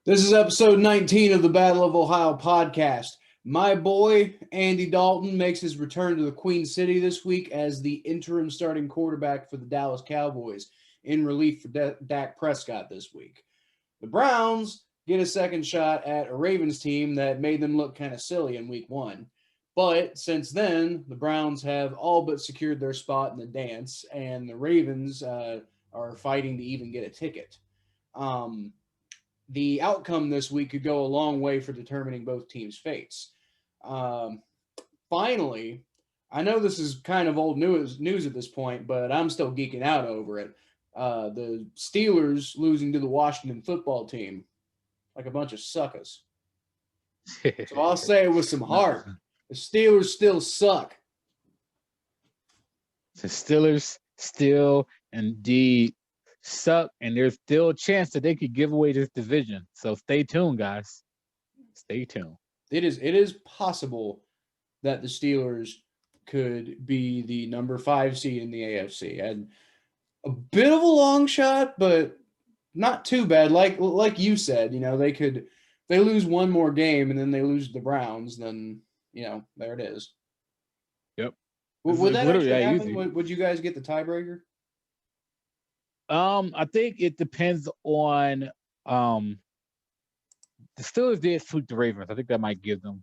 This is episode 19 of the Battle of Ohio podcast. My boy, Andy Dalton, makes his return to the Queen City this week as the interim starting quarterback for the Dallas Cowboys in relief for Dak Prescott this week. The Browns get a second shot at a Ravens team that made them look kind of silly in week one. But since then, the Browns have all but secured their spot in the dance, and the Ravens are fighting to even get a ticket. The outcome this week could go a long way for determining both teams' fates. Finally, I know this is kind of old news at this point, but I'm still geeking out over it. The Steelers losing to the Washington football team like a bunch of suckers. So I'll say it with some heart. The Steelers still suck. The Steelers still indeed suck, and there's still a chance that they could give away this division. So stay tuned, guys. Stay tuned. It is possible that the Steelers could be the number 5 seed in the AFC. And a bit of a long shot, but not too bad. Like you said, they lose one more game and then they lose the Browns, then there it is. Yep. Would that actually happen? Would you guys get the tiebreaker? I think it depends on the Steelers did sweep the Ravens. I think that might give them.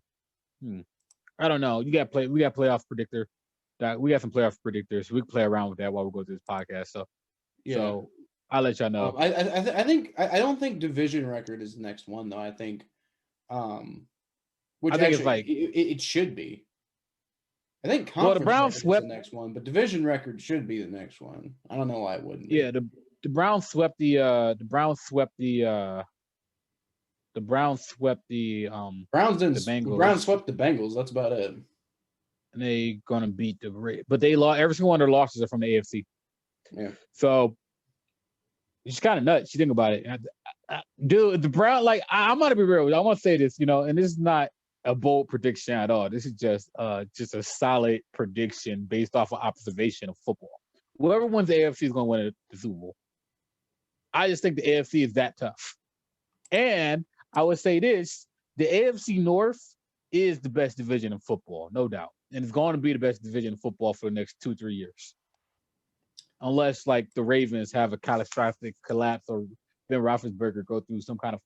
I don't know. We got playoff predictor. We got some playoff predictors. We can play around with that while we go through this podcast. So I'll let y'all know. I don't think division record is the next one though. I think it should be. I think conference the Browns swept the next one, but division record should be the next one. I don't know why it wouldn't be. Yeah, the Browns swept the Browns swept the Bengals. The Browns swept the Bengals. That's about it. And they gonna beat but they lost every single one of their losses are from the AFC. Yeah. So it's kind of nuts. You think about it, dude. The Browns, I'm gonna be real. I want to say this, and this is not a bold prediction at all. This is just a solid prediction based off of observation of football. Whoever wins the AFC is going to win the Super Bowl. I just think the AFC is that tough. And I would say this, the AFC North is the best division in football, no doubt. And it's going to be the best division in football for the next 2-3 years. Unless, the Ravens have a catastrophic collapse or Ben Roethlisberger go through some kind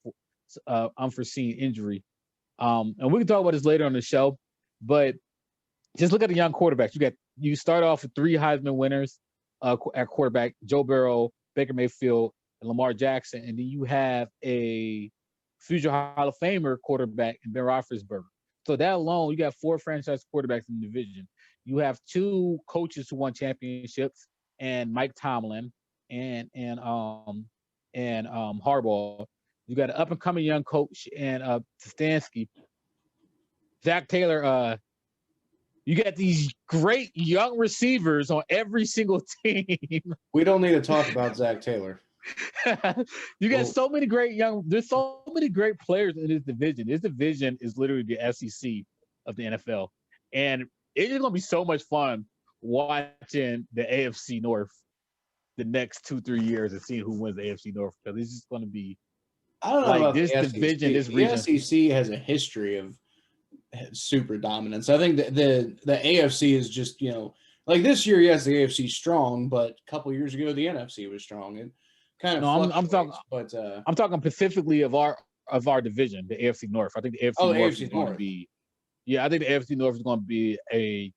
of unforeseen injury. And we can talk about this later on the show, but just look at the young quarterbacks. You start off with 3 Heisman winners at quarterback: Joe Burrow, Baker Mayfield, and Lamar Jackson, and then you have a future Hall of Famer quarterback in Ben Roethlisberger. So that alone, you got 4 franchise quarterbacks in the division. You have 2 coaches who won championships, and Mike Tomlin and Harbaugh. You got an up-and-coming young coach and Stefanski. Zach Taylor, you got these great young receivers on every single team. We don't need to talk about Zach Taylor. You got so many there's so many great players in this division. This division is literally the SEC of the NFL. And it's going to be so much fun watching the AFC North the next 2-3 years and seeing who wins the AFC North, because it's just going to be I don't know about this the division, SEC. this region. The SEC has a history of super dominance. I think the AFC is just, this year, yes, the AFC is strong, but a couple years ago, the NFC was strong. It kind of I'm talking specifically of our division, the AFC North. I think the AFC North is going to be. Yeah, I think the AFC North is going to be a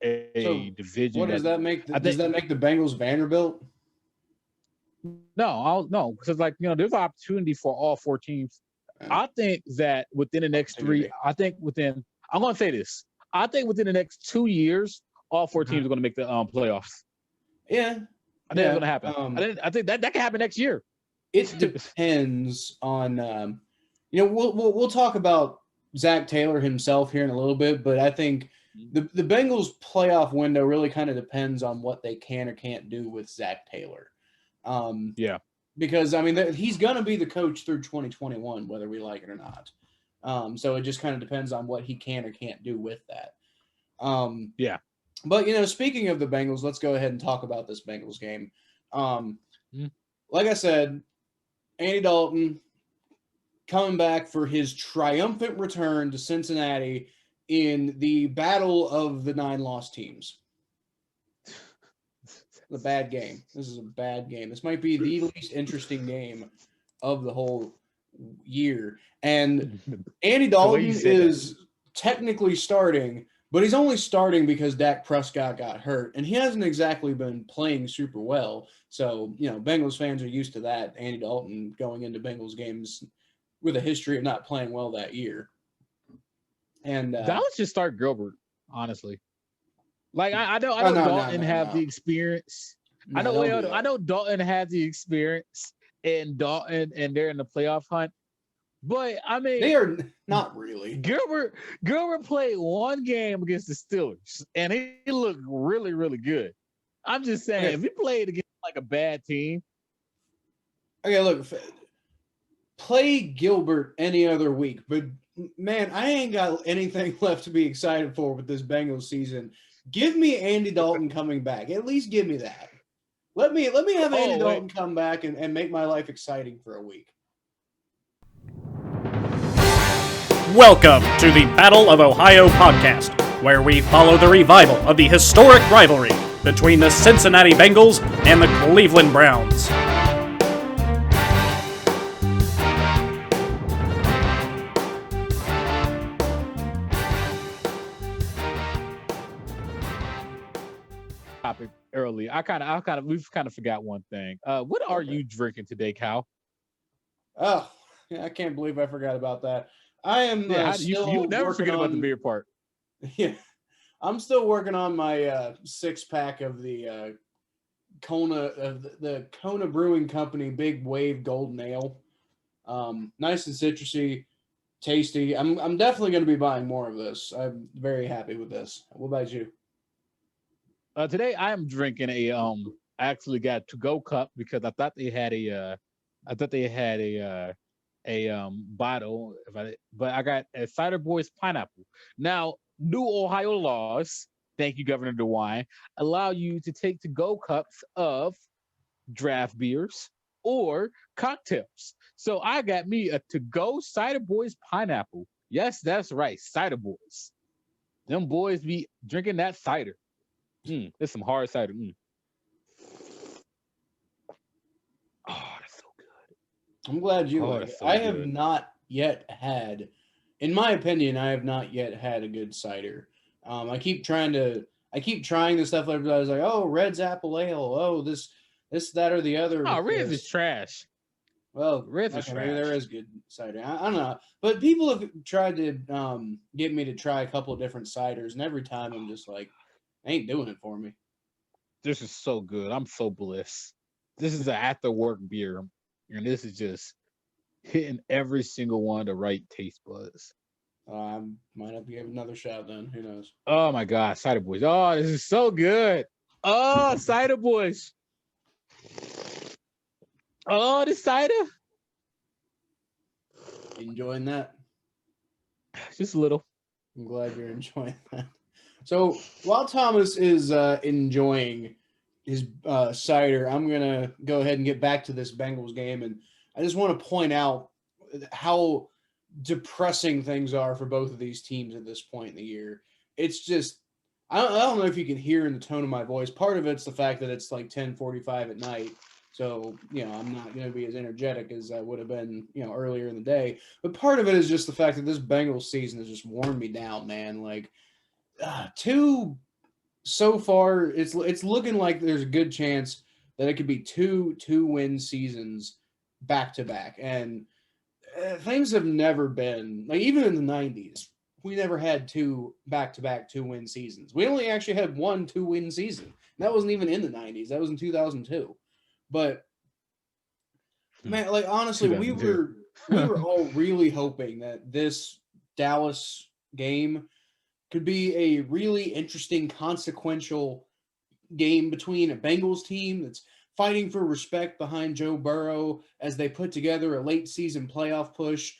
division. What does that make? Does that make the Bengals Vanderbilt? No, because there's an opportunity for all 4 teams. I think that within the next 3, I'm going to say this. I think within the next 2 years, all 4 teams are going to make the playoffs. Yeah, I think that's going to happen. I think that can happen next year. It depends on, we'll talk about Zach Taylor himself here in a little bit, but I think the Bengals playoff window really kind of depends on what they can or can't do with Zach Taylor. Because he's going to be the coach through 2021, whether we like it or not. So it just kind of depends on what he can or can't do with that. But speaking of the Bengals, let's go ahead and talk about this Bengals game. Like I said, Andy Dalton coming back for his triumphant return to Cincinnati in the battle of the 9 lost teams. A bad game. This is a bad game. This might be the least interesting game of the whole year. And Andy Dalton is technically starting, but he's only starting because Dak Prescott got hurt, and he hasn't exactly been playing super well. So, Bengals fans are used to that. Andy Dalton going into Bengals games with a history of not playing well that year. And Dallas should start Gilbert, honestly. Like I know Dalton have the experience. I know Dalton had the experience and they're in the playoff hunt. But I mean, they are not really. Gilbert played one game against the Steelers and he looked really, really good. I'm just saying, if he played against like a bad team. Okay, look, play Gilbert any other week, but man, I ain't got anything left to be excited for with this Bengals season. Give me Andy Dalton coming back. At least give me that. Let me have Andy Dalton come back and make my life exciting for a week. Welcome to the Battle of Ohio podcast, where we follow the revival of the historic rivalry between the Cincinnati Bengals and the Cleveland Browns. Topic early. We've kind of forgot one thing. What are you drinking today, Cal? Oh, I can't believe I forgot about that. I am still you never forget about the beer part. Yeah, I'm still working on my 6-pack of the Kona Brewing Company Big Wave Golden Ale. Nice and citrusy, tasty. I'm definitely going to be buying more of this. I'm very happy with this. What about you? Today I am drinking I actually got a to-go cup because I thought they had a bottle, but I got a Cider Boys pineapple. Now, new Ohio laws, thank you, Governor DeWine, allow you to take to-go cups of draft beers or cocktails. So I got me a to-go Cider Boys pineapple. Yes, that's right, Cider Boys. Them boys be drinking that cider. It's some hard cider. Oh, that's so good. I'm glad you like it. So I have not yet had, in my opinion, a good cider. I keep trying the stuff like I was like, oh, Red's Apple Ale. Oh, this, that, or the other. Oh, Red's is trash. Well, Red's is trash. Maybe there is good cider. I don't know. But people have tried to get me to try a couple of different ciders, and every time I'm just like, ain't doing it for me. This is so good. I'm so blessed. This is an after work beer, and this is just hitting every single one of the right taste buds. I might have to give another shot then. Who knows? Oh my God, Cider Boys. Oh, this is so good. Oh, Cider Boys. Oh, the cider. Enjoying that? Just a little. I'm glad you're enjoying that. So while Thomas is enjoying his cider, I'm going to go ahead and get back to this Bengals game. And I just want to point out how depressing things are for both of these teams at this point in the year. It's just, I don't know if you can hear in the tone of my voice. Part of it's the fact that it's like 10:45 at night. So, I'm not going to be as energetic as I would have been, earlier in the day. But part of it is just the fact that this Bengals season has just worn me down, man. Like, so far, it's looking like there's a good chance that it could be two win seasons back to back, and things have never been like, even in the 90s, we never had two back-to-back 2-win seasons. We only actually had one 2-win season. That wasn't even in the 90s. That was in 2002. But man, like, honestly, we were all really hoping that this Dallas game could be a really interesting, consequential game between a Bengals team that's fighting for respect behind Joe Burrow as they put together a late season playoff push,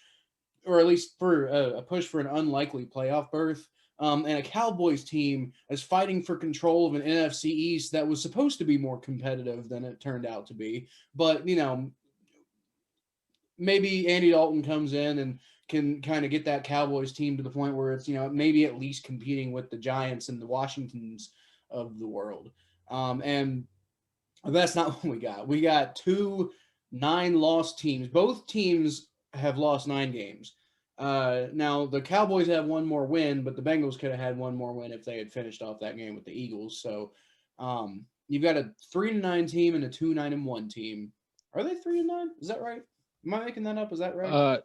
or at least for a push for an unlikely playoff berth, and a Cowboys team that's fighting for control of an NFC East that was supposed to be more competitive than it turned out to be. But, maybe Andy Dalton comes in and can kind of get that Cowboys team to the point where it's, maybe at least competing with the Giants and the Washingtons of the world. And that's not what we got. We got 2 9-loss teams. Both teams have lost 9 games. Now, the Cowboys have one more win, but the Bengals could have had one more win if they had finished off that game with the Eagles. So you've got a 3-9 team and a 2-9-1 team. Are they 3-9? Is that right? Am I making that up? Is that right?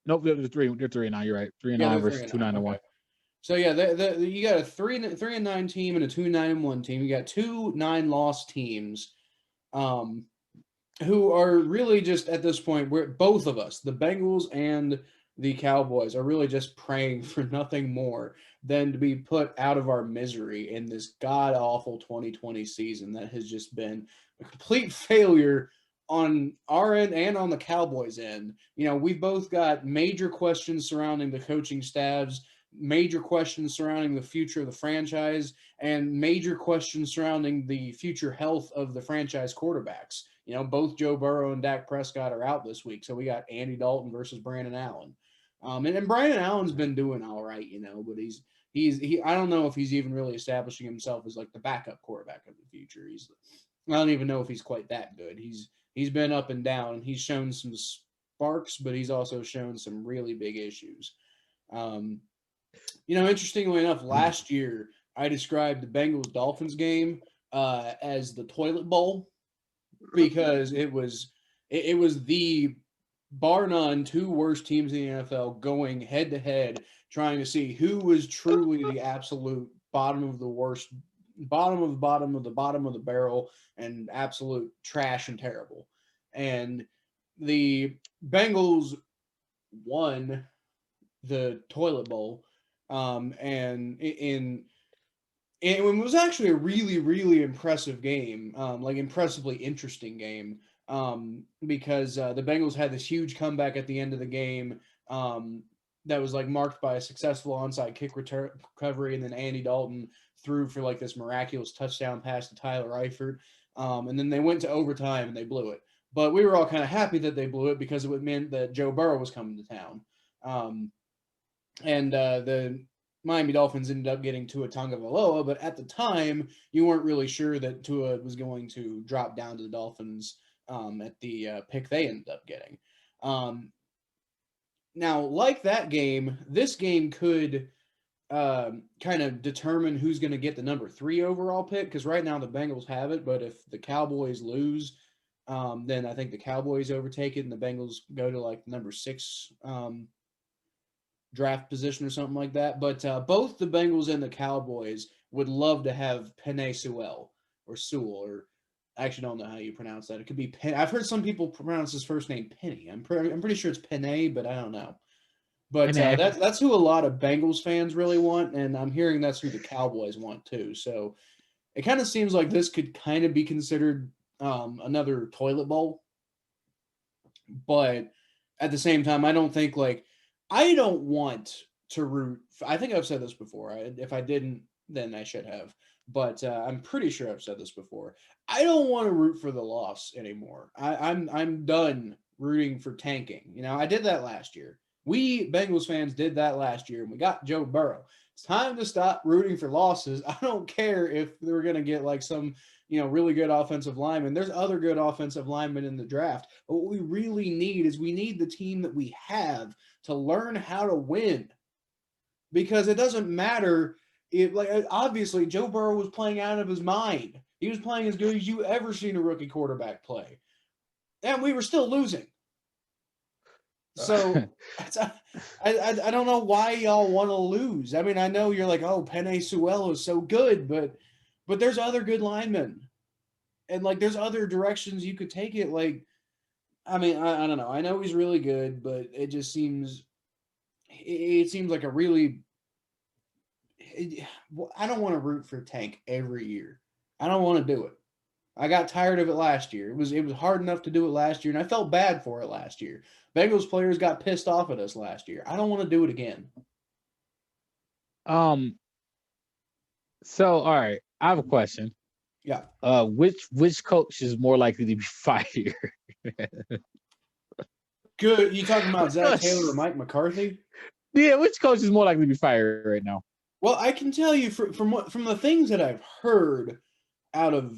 Nope, they're 3-9. You're right. 3-9 versus 2-9-1. Okay. So yeah, you got a 3-9 team and a 2-9-1 team. You got 2 9-loss teams, who are really just at this point, where both of us, the Bengals and the Cowboys, are really just praying for nothing more than to be put out of our misery in this god awful 2020 season that has just been a complete failure on our end and on the Cowboys end. We've both got major questions surrounding the coaching staffs, major questions surrounding the future of the franchise, and major questions surrounding the future health of the franchise quarterbacks. Both Joe Burrow and Dak Prescott are out this week, so we got Andy Dalton versus Brandon Allen. And Brandon Allen's been doing all right, but he I don't know if he's even really establishing himself as like the backup quarterback of the future. I don't even know if he's quite that good. He's been up and down. He's shown some sparks, but he's also shown some really big issues. Interestingly enough, last year I described the Bengals-Dolphins game as the toilet bowl because it was the bar none 2 worst teams in the NFL going head to head, trying to see who was truly the absolute bottom of the worst, bottom of the bottom of the bottom of the barrel, and absolute trash and terrible. And the Bengals won the toilet bowl. And it was actually a really, really impressive game, like impressively interesting game, because the Bengals had this huge comeback at the end of the game that was like marked by a successful onside kick recovery, and then Andy Dalton threw for like this miraculous touchdown pass to Tyler Eifert, and then they went to overtime and they blew it. But we were all kind of happy that they blew it because it would mean that Joe Burrow was coming to town. And the Miami Dolphins ended up getting Tua Tagovailoa, but at the time, you weren't really sure that Tua was going to drop down to the Dolphins at the pick they ended up getting. Now, like that game, this game could kind of determine who's going to get the number 3 overall pick, because right now the Bengals have it, but if the Cowboys lose, then I think the Cowboys overtake it and the Bengals go to like number 6 draft position or something like that. But both the Bengals and the Cowboys would love to have Penei Sewell, or I actually don't know how you pronounce that. It could be I've heard some people pronounce his first name Penny. I'm pretty sure it's Penei, but I don't know. But that's who a lot of Bengals fans really want, and I'm hearing that's who the Cowboys want too. So it kind of seems like this could kind of be considered another toilet bowl. But at the same time, I don't think I don't want to root. I think I've said this before. If I didn't, then I should have. But I'm pretty sure I've said this before. I don't want to root for the loss anymore. I'm done rooting for tanking. I did that last year. We Bengals fans did that last year, and we got Joe Burrow. It's time to stop rooting for losses. I don't care if they're going to get like some really good offensive lineman. There's other good offensive linemen in the draft. But what we really need is we need the team that we have to learn how to win. Because it doesn't matter if, obviously Joe Burrow was playing out of his mind. He was playing as good as you ever seen a rookie quarterback play. And we were still losing. So I don't know why y'all want to lose. I mean, I know you're like, oh, Penei Sewell is so good, but there's other good linemen. And there's other directions you could take it. I don't know. I know he's really good, but it just seems like a really I don't want to root for Tank every year. I don't want to do it. I got tired of it last year. It was hard enough to do it last year, and I felt bad for it last year. Bengals players got pissed off at us last year. I don't want to do it again. So, all right, I have a question. Yeah. Which coach is more likely to be fired? Good. You talking about Zach coach- Taylor or Mike McCarthy? Yeah, which coach is more likely to be fired right now? Well, I can tell you from the things that I've heard out of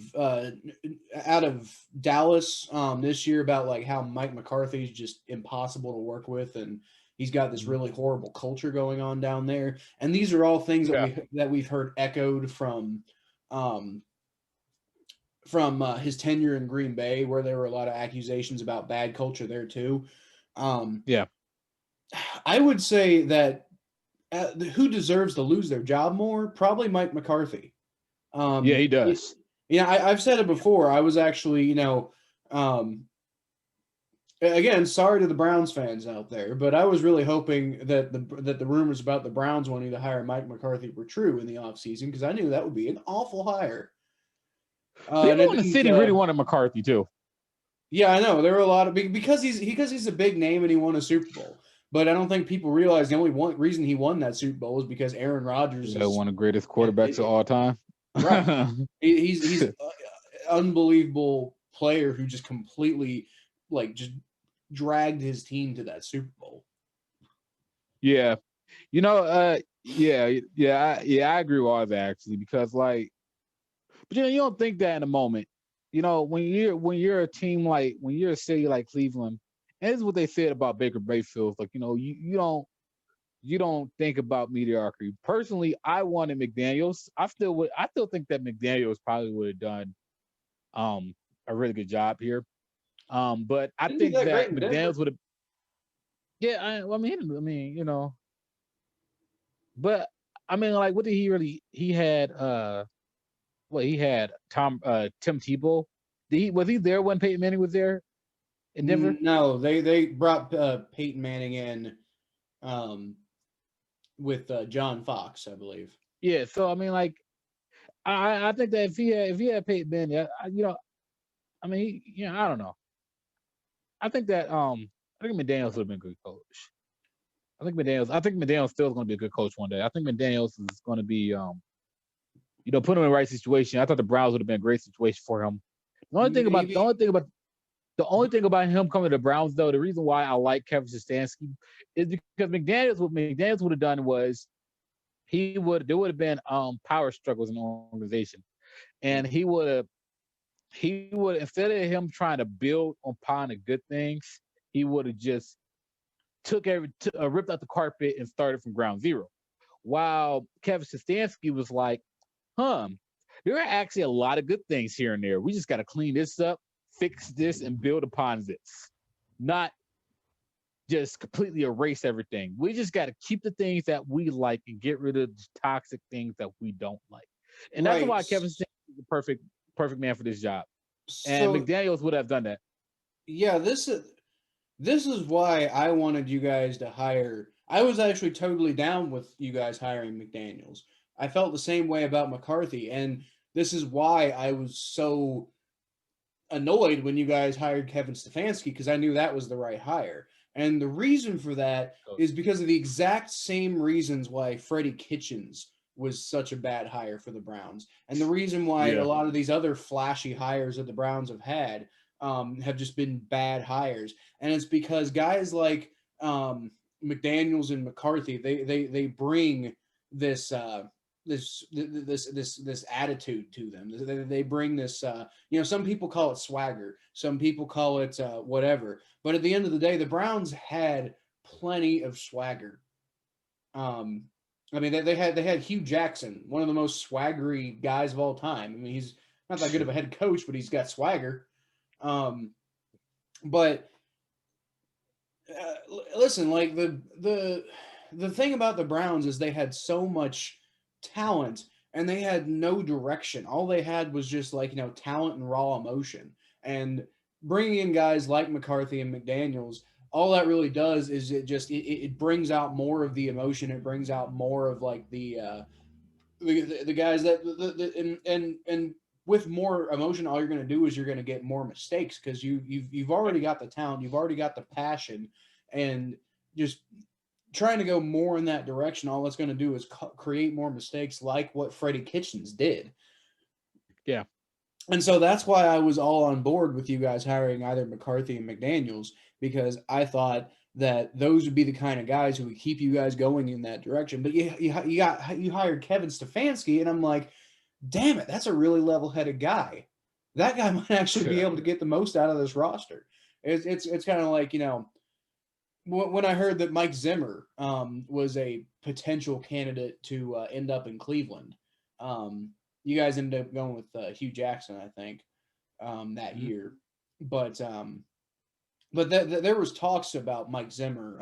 Dallas this year about like how Mike McCarthy is just impossible to work with, and he's got this really horrible culture going on down there. And these are all things that we've heard echoed from his tenure in Green Bay, where there were a lot of accusations about bad culture there too. Yeah. I would say that who deserves to lose their job more? Probably Mike McCarthy. Yeah, he does. I've said it before. I was actually, again, sorry to the Browns fans out there, but I was really hoping that the rumors about the Browns wanting to hire Mike McCarthy were true in the offseason, because I knew that would be an awful hire. People in the city really wanted McCarthy too. Yeah, I know. There were a lot of because he's a big name and he won a Super Bowl. But I don't think people realize the only reason he won that Super Bowl is because Aaron Rodgers is one of the greatest quarterbacks of all time. Right. He's an unbelievable player who just completely just dragged his team to that Super Bowl. Yeah. I agree with all that actually, because but you don't think that in a moment. When you're a team when you're a city like Cleveland, and this is what they said about Baker Mayfield, you don't think about mediocrity. Personally, I wanted McDaniels. I still think that McDaniels probably would have done a really good job here. But I think that McDaniels would have. Yeah, but what did he really? He had he had Tim Tebow. Was he there when Peyton Manning was there in Denver? No, they brought Peyton Manning in with John Fox, I believe. Yeah, so I think that if he had Peyton Manning, I don't know. I think that I think McDaniels would have been a good coach. I think McDaniels still is going to be a good coach one day. I think McDaniels is going to be put him in the right situation. I thought the Browns would have been a great situation for him. The only thing about him coming to the Browns, though, the reason why I like Kevin Stefanski is because what McDaniels would have done was there would have been power struggles in the organization, and he would instead of him trying to build upon the good things, he would have just ripped out the carpet and started from ground zero. While Kevin Stefanski was like, there are actually a lot of good things here and there. We just got to clean this up, fix this, and build upon this. Not just completely erase everything. We just got to keep the things that we like and get rid of the toxic things that we don't like. And that's why Kevin Stefanski is the perfect man for this job. And McDaniels would have done that. Yeah, this is why I wanted you guys to hire. I was actually totally down with you guys hiring McDaniels. I felt the same way about McCarthy, and this is why I was so annoyed when you guys hired Kevin Stefanski, because I knew that was the right hire. And the reason for that is because of the exact same reasons why Freddie Kitchens was such a bad hire for the Browns. And the reason why a lot of these other flashy hires that the Browns have had have just been bad hires. And it's because guys like McDaniels and McCarthy, they bring this attitude to them. They bring this, some people call it swagger. Some people call it whatever. But at the end of the day, the Browns had plenty of swagger. They had Hugh Jackson, one of the most swaggery guys of all time. He's not that good of a head coach, but he's got swagger. But listen, the thing about the Browns is they had so much talent and they had no direction. All they had was just talent and raw emotion. And bringing in guys like McCarthy and McDaniels, all that really does is it brings out more of the emotion. It brings out more of the guys and with more emotion, all you're going to do is you're going to get more mistakes, because you've already got the talent, you've already got the passion, and just trying to go more in that direction, all that's going to do is create more mistakes, like what Freddie Kitchens did. Yeah. And so that's why I was all on board with you guys hiring either McCarthy and McDaniels, because I thought that those would be the kind of guys who would keep you guys going in that direction. But you hired Kevin Stefanski, and I'm like, damn it, that's a really level-headed guy. That guy might actually be able to get the most out of this roster. It's kind of like, when I heard that Mike Zimmer was a potential candidate to end up in Cleveland. You guys ended up going with Hugh Jackson, I think, that year. But there was talks about Mike Zimmer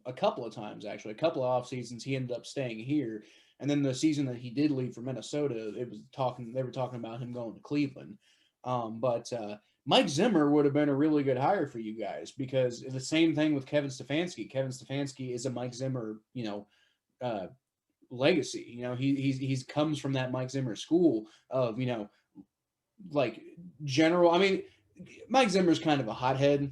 a couple of times, actually. A couple of off seasons he ended up staying here. And then the season that he did leave for Minnesota, they were talking about him going to Cleveland. But Mike Zimmer would have been a really good hire for you guys, because the same thing with Kevin Stefanski. Kevin Stefanski is a Mike Zimmer, legacy. He's comes from that Mike Zimmer school of, like general. I mean, Mike Zimmer's kind of a hothead.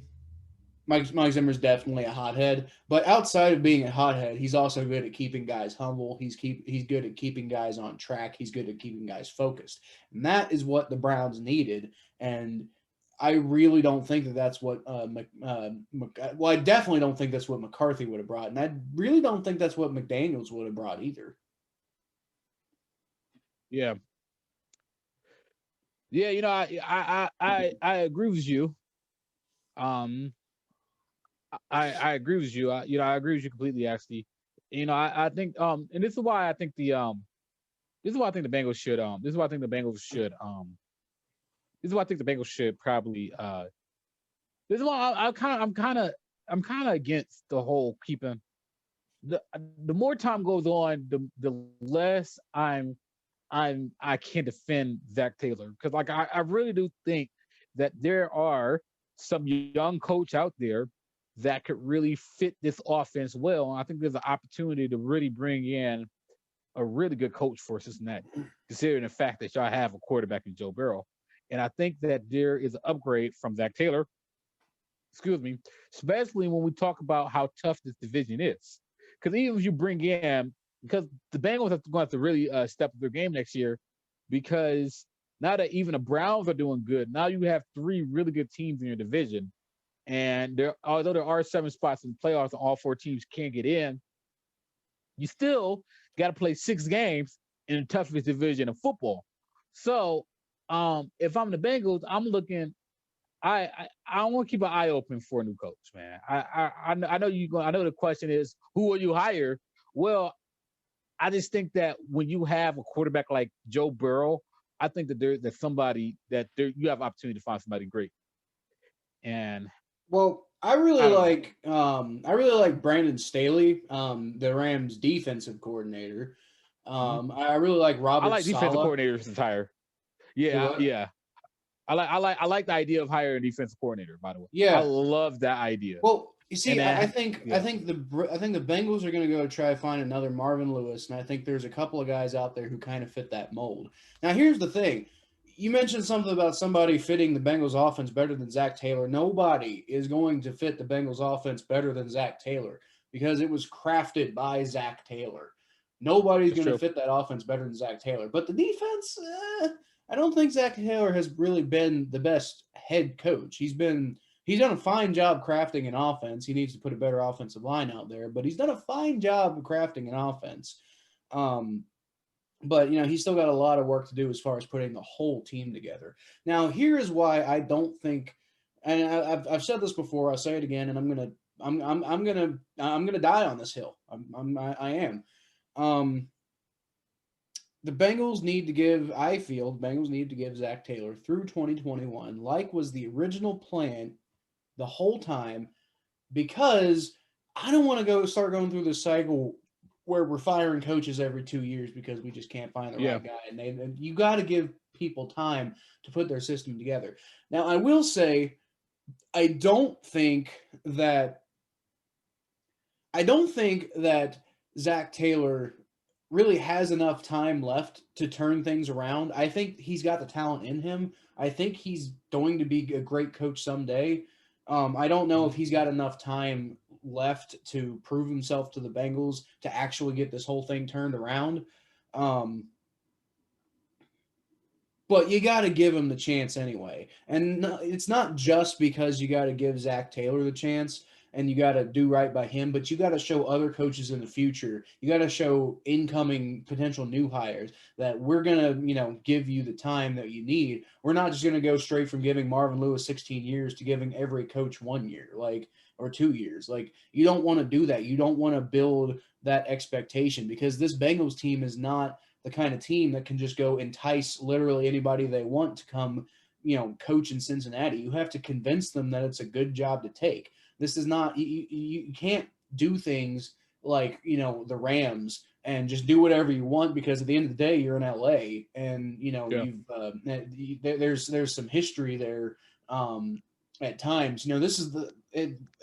Mike Zimmer's definitely a hothead, but outside of being a hothead, he's also good at keeping guys humble. He's good at keeping guys on track. He's good at keeping guys focused, and that is what the Browns needed. And I really don't think that that's what. Well, I definitely don't think that's what McCarthy would have brought, and I really don't think that's what McDaniels would have brought either. Yeah. Yeah, I agree with you. I agree with you. I agree with you completely. Actually, I think and this is why I think the Bengals should this is why I think the Bengals should this is why I think the Bengals should probably this is why I'm kind of against the whole keeping the more time goes on, the less I can defend Zach Taylor, because like I really do think that there are some young coach out there that could really fit this offense well. And I think there's an opportunity to really bring in a really good coach for Cincinnati, considering the fact that y'all have a quarterback in Joe Burrow. And I think that there is an upgrade from Zach Taylor, especially when we talk about how tough this division is. Because even if you bring in, because the Bengals are going to have to really step up their game next year, because now that even the Browns are doing good, now you have three really good teams in your division. And although there are 7 spots in the playoffs and all 4 teams can't get in, you still got to play 6 games in the toughest division of football. So if I'm the Bengals, I'm looking. I want to keep an eye open for a new coach, man. I know you going. I know the question is, who will you hire? Well, I just think that when you have a quarterback like Joe Burrow, I think that there's somebody that you have opportunity to find somebody great. And well, I really like Brandon Staley, the Rams defensive coordinator. I really like Robert. I like defensive Saleh. coordinators entire. Yeah. I like the idea of hiring a defensive coordinator. By the way, yeah, I love that idea. Well, you see, I think the Bengals are going to go try to find another Marvin Lewis, and I think there's a couple of guys out there who kind of fit that mold. Now, here's the thing. You mentioned something about somebody fitting the Bengals offense better than Zach Taylor. Nobody is going to fit the Bengals offense better than Zach Taylor, because it was crafted by Zach Taylor. Nobody's going to fit that offense better than Zach Taylor. But the defense, I don't think Zach Taylor has really been the best head coach. He's done a fine job crafting an offense. He needs to put a better offensive line out there, but he's done a fine job of crafting an offense. But, he's still got a lot of work to do as far as putting the whole team together. Now, here is why I don't think, and I've said this before, I'll say it again, and I'm gonna die on this hill. I am. The Bengals need to give Zach Taylor through 2021, like was the original plan the whole time, because I don't want to start going through this cycle where we're firing coaches every 2 years because we just can't find the right guy. And you got to give people time to put their system together. Now, I will say, I don't think that Zach Taylor really has enough time left to turn things around. I think he's got the talent in him. I think he's going to be a great coach someday. I don't know if he's got enough time left to prove himself to the Bengals to actually get this whole thing turned around. But But you got to give him the chance anyway. And it's not just because you got to give Zach Taylor the chance and you got to do right by him, but you got to show other coaches in the future. You got to show incoming potential new hires that we're going to, give you the time that you need. We're not just going to go straight from giving Marvin Lewis 16 years to giving every coach 1 year, or 2 years. You don't want to do that. You don't want to build that expectation because this Bengals team is not the kind of team that can just go entice literally anybody they want to come, coach in Cincinnati. You have to convince them that it's a good job to take. This is not, you can't do things like, the Rams and just do whatever you want because at the end of the day, you're in LA and, there's some history there at times. This is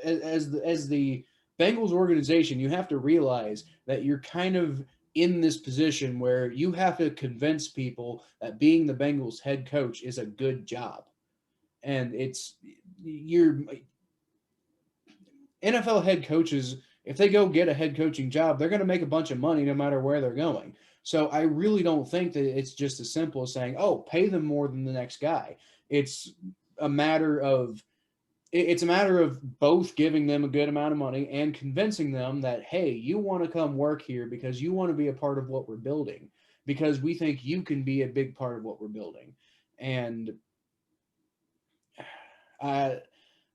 as the Bengals organization, you have to realize that you're kind of in this position where you have to convince people that being the Bengals head coach is a good job. And your NFL head coaches, if they go get a head coaching job, they're going to make a bunch of money no matter where they're going. So I really don't think that it's just as simple as saying, oh, pay them more than the next guy. It's a matter of both giving them a good amount of money and convincing them that, hey, you want to come work here because you want to be a part of what we're building, because we think you can be a big part of what we're building. And I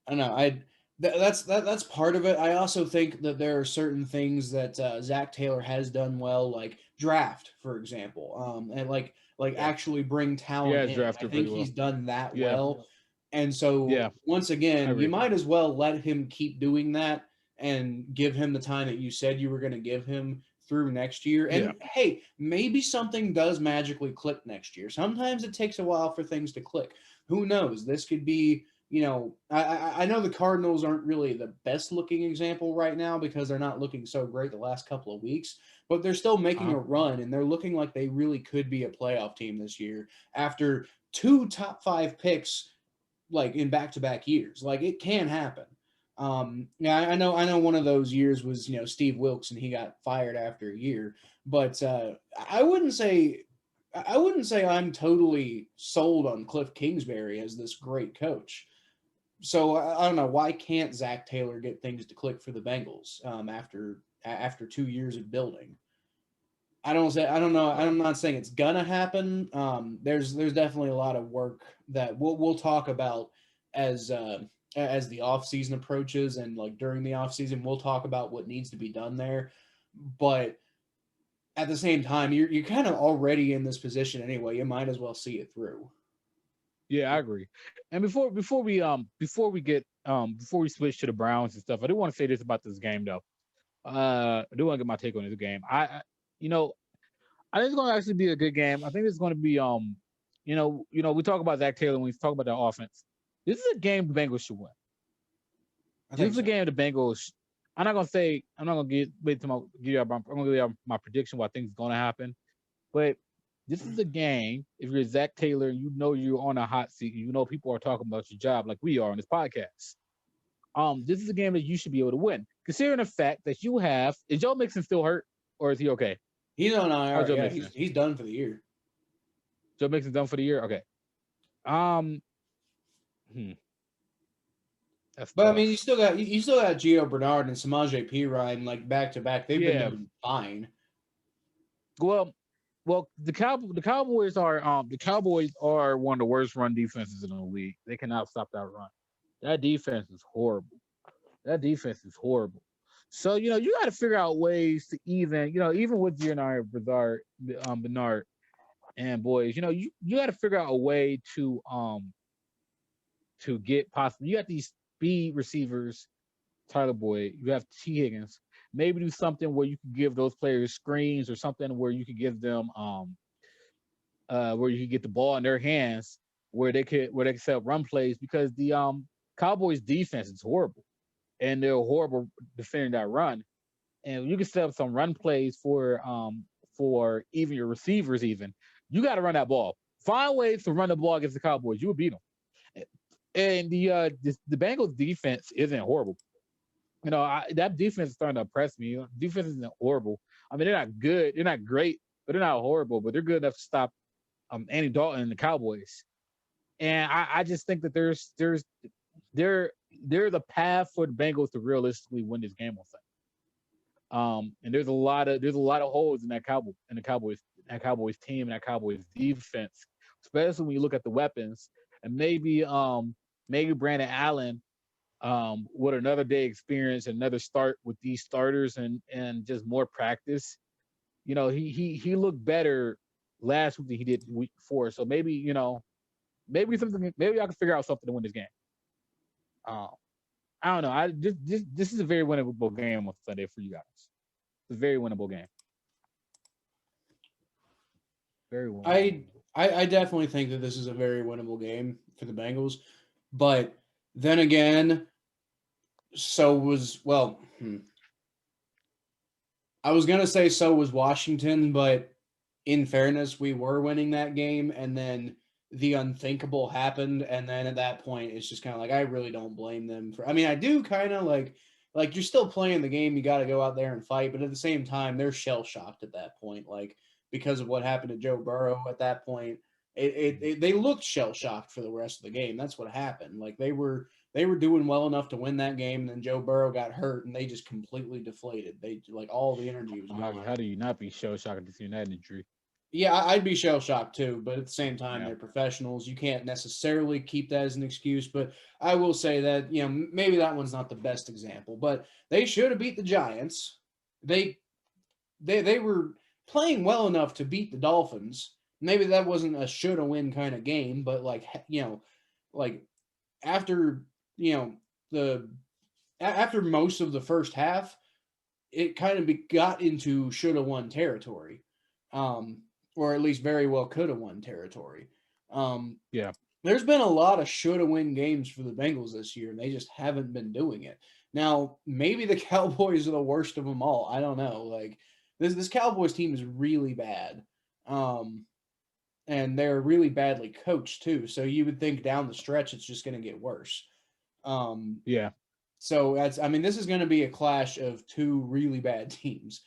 don't know. That's part of it. I also think that there are certain things that Zach Taylor has done well, like draft, for example, and actually bring talent in. I think he's done that well. And so, once again, you might as well let him keep doing that and give him the time that you said you were going to give him through next year. And hey, maybe something does magically click next year. Sometimes it takes a while for things to click. Who knows? This could be, I know the Cardinals aren't really the best looking example right now because they're not looking so great the last couple of weeks, but they're still making a run and they're looking like they really could be a playoff team this year after 2 top 5 picks in back-to-back years. It can happen. I know one of those years was, Steve Wilkes and he got fired after a year, but I wouldn't say I'm totally sold on Cliff Kingsbury as this great coach. So I don't know, why can't Zach Taylor get things to click for the Bengals after 2 years of building? I don't know. I'm not saying it's gonna happen. There's definitely a lot of work that we'll talk about as the offseason approaches and during the offseason, we'll talk about what needs to be done there. But at the same time, you're kind of already in this position anyway. You might as well see it through. Yeah, I agree. And before we switch to the Browns and stuff, I do want to say this about this game though. I do want to get my take on this game. I think it's going to actually be a good game. I think it's going to be we talk about Zach Taylor when we talk about the offense. This is a game the Bengals should win. This is a game the Bengals. I'm not going to give you my prediction what I think is going to happen, but this is a game. If you're Zach Taylor, you're on a hot seat. People are talking about your job like we are on this podcast. This is a game that you should be able to win, considering the fact that you have. Is Joe Mixon still hurt, or is he okay? He's on IR. Yeah, he's done for the year. Joe Mixon's done for the year. Okay. That's but tough. I mean, you still got Gio Bernard and Samaje Perine back to back. They've been doing fine. Well, the Cowboys are one of the worst run defenses in the league. They cannot stop that run. That defense is horrible. So you got to figure out ways to even with Bernard and boys, you got to figure out a way to get possible. You got these speed receivers, Tyler Boyd. You have T. Higgins. Maybe do something where you can give those players screens or something where you could give them where you could get the ball in their hands where they could set up run plays, because the Cowboys defense is horrible and they're horrible defending that run. And you can set up some run plays for even your receivers. Even you got to run that ball. Find ways to run the ball against the Cowboys. You will beat them. And the Bengals defense isn't horrible. That defense is starting to impress me. Defense isn't horrible. I mean, they're not good. They're not great, but they're not horrible. But they're good enough to stop Andy Dalton and the Cowboys. And I just think that they're the path for the Bengals to realistically win this game on Sunday. And there's a lot of holes in that Cowboys team and that Cowboys defense, especially when you look at the weapons. And maybe Brandon Allen with another day experience, another start with these starters and just more practice. You know, he looked better last week than he did the week before. So maybe, maybe I can figure out something to win this game. I don't know. This is a very winnable game on Sunday for you guys. It's a very winnable game. Very winnable. I definitely think that this is a very winnable game for the Bengals, but then again, I was gonna say so was Washington, but in fairness, we were winning that game, and then the unthinkable happened, and then at that point, it's just kind of like I really don't blame them for. I mean, I do kind of like you're still playing the game, you got to go out there and fight, but at the same time, they're shell shocked at that point, like because of what happened to Joe Burrow at that point. They looked shell shocked for the rest of the game. That's what happened. Like they were doing well enough to win that game, and then Joe Burrow got hurt, and they just completely deflated. They like all the energy was gone. How do you not be shell shocked at this United injury? Yeah, I'd be shell shocked too, but at the same time, they're professionals. You can't necessarily keep that as an excuse, but I will say that maybe that one's not the best example, but they should have beat the Giants. They were playing well enough to beat the Dolphins. Maybe that wasn't a shoulda win kind of game, but after after most of the first half, it kind of got into shoulda won territory, or at least very well coulda won territory. There's been a lot of shoulda win games for the Bengals this year, and they just haven't been doing it. Now, maybe the Cowboys are the worst of them all. I don't know. Like this Cowboys team is really bad. And they're really badly coached too. So you would think down the stretch it's just going to get worse. So this is going to be a clash of two really bad teams.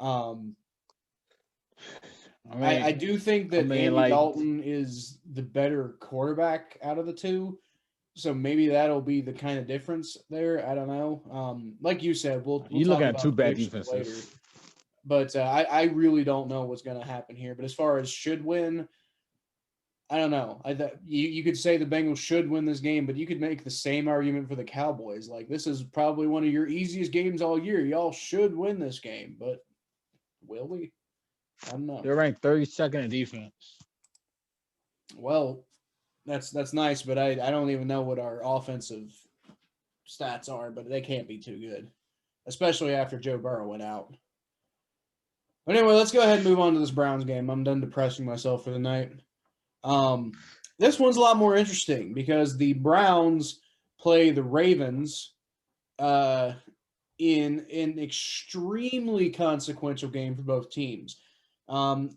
I do think that Andy Dalton is the better quarterback out of the two. So maybe that'll be the kind of difference there. I don't know. Like you said, we'll you look at two bad defenses later. But I really don't know what's going to happen here. But as far as should win, I don't know. You could say the Bengals should win this game, but you could make the same argument for the Cowboys. Like, this is probably one of your easiest games all year. Y'all should win this game, but will we? I don't know. They're ranked 32nd in defense. Well, that's nice, but I don't even know what our offensive stats are, but they can't be too good, especially after Joe Burrow went out. But anyway, let's go ahead and move on to this Browns game. I'm done depressing myself for the night. This one's a lot more interesting because the Browns play the Ravens in an extremely consequential game for both teams.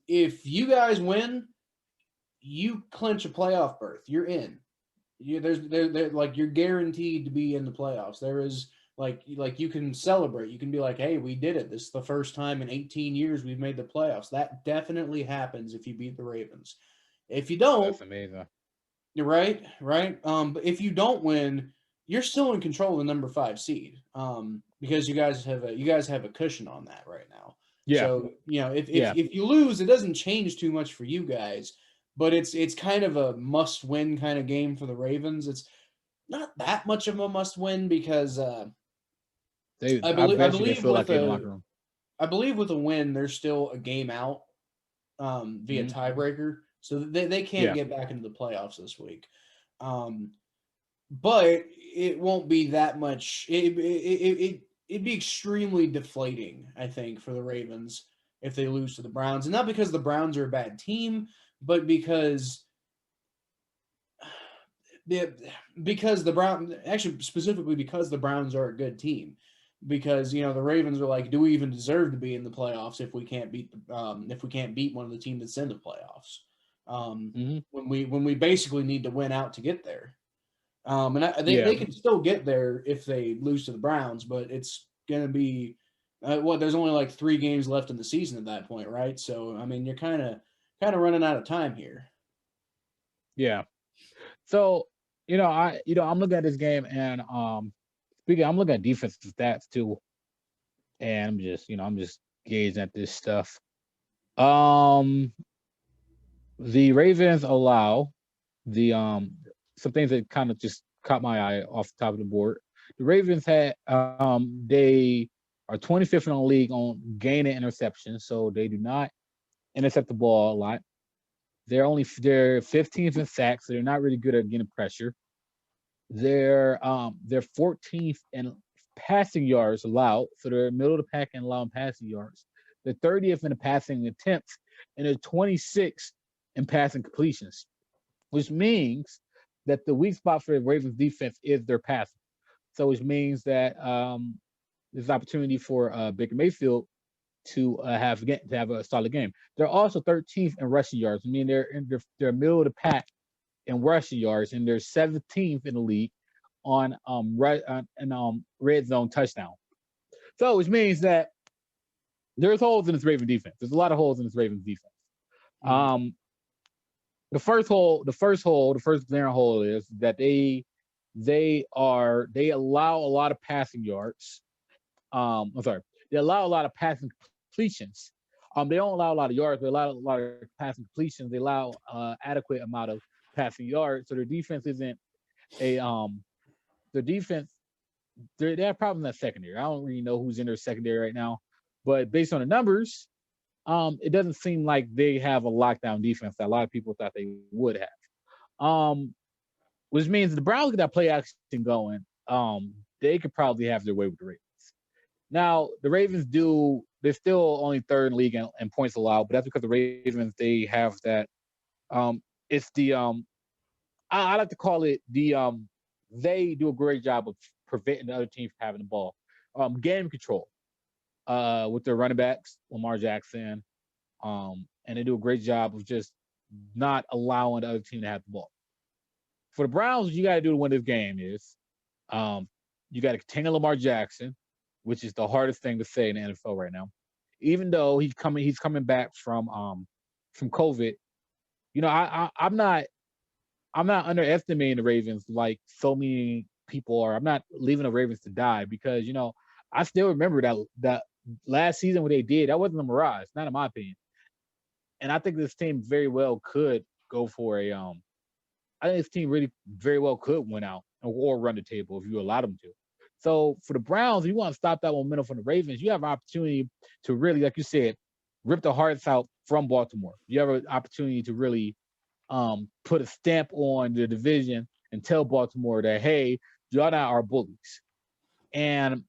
If you guys win, you clinch a playoff berth. You're in. You're guaranteed to be in the playoffs. There is like you can celebrate. You can be like, hey, we did it. This is the first time in 18 years we've made the playoffs. That definitely happens if you beat the Ravens. If you don't, that's amazing. You're right. But if you don't win, you're still in control of the number 5 seed. Because you guys have a cushion on that right now. Yeah. So if you lose, it doesn't change too much for you guys. But it's kind of a must-win kind of game for the Ravens. It's not that much of a must-win because I believe with a win, there's still a game out via tiebreaker. So they can't get back into the playoffs this week. But it won't be that much. It'd be extremely deflating, I think, for the Ravens if they lose to the Browns. And not because the Browns are a bad team, but because the Browns are a good team. Because the Ravens are like, do we even deserve to be in the playoffs if we can't beat one of the teams that's in the playoffs? When we basically need to win out to get there. They can still get there if they lose to the Browns, but it's going to be there's only like 3 games left in the season at that point, right? So I mean, you're kind of kind of running out of time here. Yeah. So, I'm looking at this game and I'm looking at defensive stats too. And I'm just gazing at this stuff. The Ravens allow some things that kind of just caught my eye off the top of the board. The Ravens they are 25th in the league on gaining interceptions, so they do not intercept the ball a lot. They're 15th in sacks, so they're not really good at getting pressure. They're 14th in passing yards allowed, so they're middle of the pack in allowing passing yards. They're 30th in the passing attempts, and they're 26th in passing completions, which means that the weak spot for the Ravens defense is their passing. So which means that there's an opportunity for Baker Mayfield to have a solid game. They're also 13th in rushing yards. I mean, they're middle of the pack in rushing yards, and they're 17th in the league on red zone touchdown. So which means that there's holes in this Raven defense. There's a lot of holes in this Ravens defense. Mm-hmm. The first glaring hole is that they allow a lot of passing yards. They allow a lot of passing completions. They don't allow a lot of yards, they allow a lot of passing completions. They allow adequate amount of passing yards. So their defense isn't they have problems in that secondary. I don't really know who's in their secondary right now, but based on the numbers, it doesn't seem like they have a lockdown defense that a lot of people thought they would have. Which means the Browns get that play action going. They could probably have their way with the Ravens. Now, the Ravens they're still only third in the league in points allowed, but that's because the Ravens, they have that. It's the I like to call it they do a great job of preventing the other team from having the ball. Game control with their running backs, Lamar Jackson, and they do a great job of just not allowing the other team to have the ball. For the Browns, what you got to do to win this game is you got to contain Lamar Jackson, which is the hardest thing to say in the NFL right now. Even though he's coming back from COVID. I'm not underestimating the Ravens like so many people are. I'm not leaving the Ravens to die because I still remember that last season what they did. That wasn't a mirage, not in my opinion. And I think this team very well could go for a I think this team really very well could win out or run the table if you allow them to. So for the Browns, if you want to stop that momentum from the Ravens, you have an opportunity to really, like you said, rip the hearts out from Baltimore. You have an opportunity to really put a stamp on the division and tell Baltimore that, hey, y'all not our bullies. And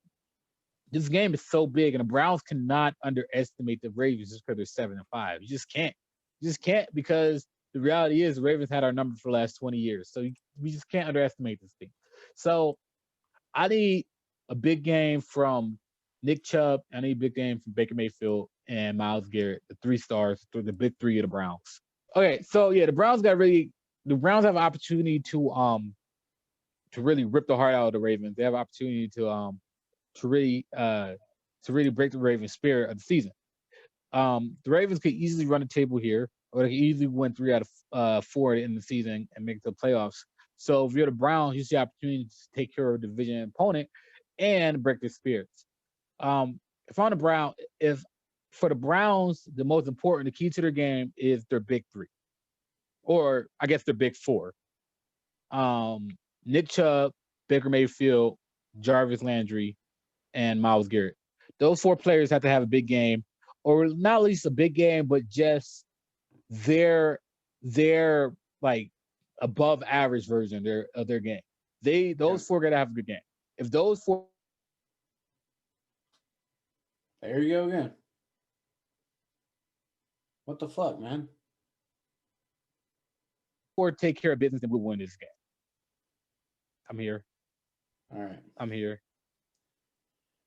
this game is so big, and the Browns cannot underestimate the Ravens just because they're 7-5. You just can't. Because the reality is the Ravens had our number for the last 20 years. So we just can't underestimate this team. So I need a big game from Nick Chubb. I need a big game from Baker Mayfield and Myles Garrett, the 3 stars, the big 3 of the Browns. Okay, so yeah, the Browns have an opportunity to really rip the heart out of the Ravens. They have an opportunity to really break the Ravens' spirit of the season. The Ravens could easily run the table here, or they could easily win 3 out of 4 in the season and make the playoffs. So if you're the Browns, you see the opportunity to take care of a division opponent and break their spirits. For the Browns, the most important, the key to their game is their big 3, or I guess their big 4. Nick Chubb, Baker Mayfield, Jarvis Landry, and Myles Garrett. Those 4 players have to have a big game, or not at least a big game, but just their like above average version of their game. Those 4 gotta have a good game. If those 4, there you go again. What the fuck, man? 4 take care of business, then we'll win this game. I'm here. All right. I'm here.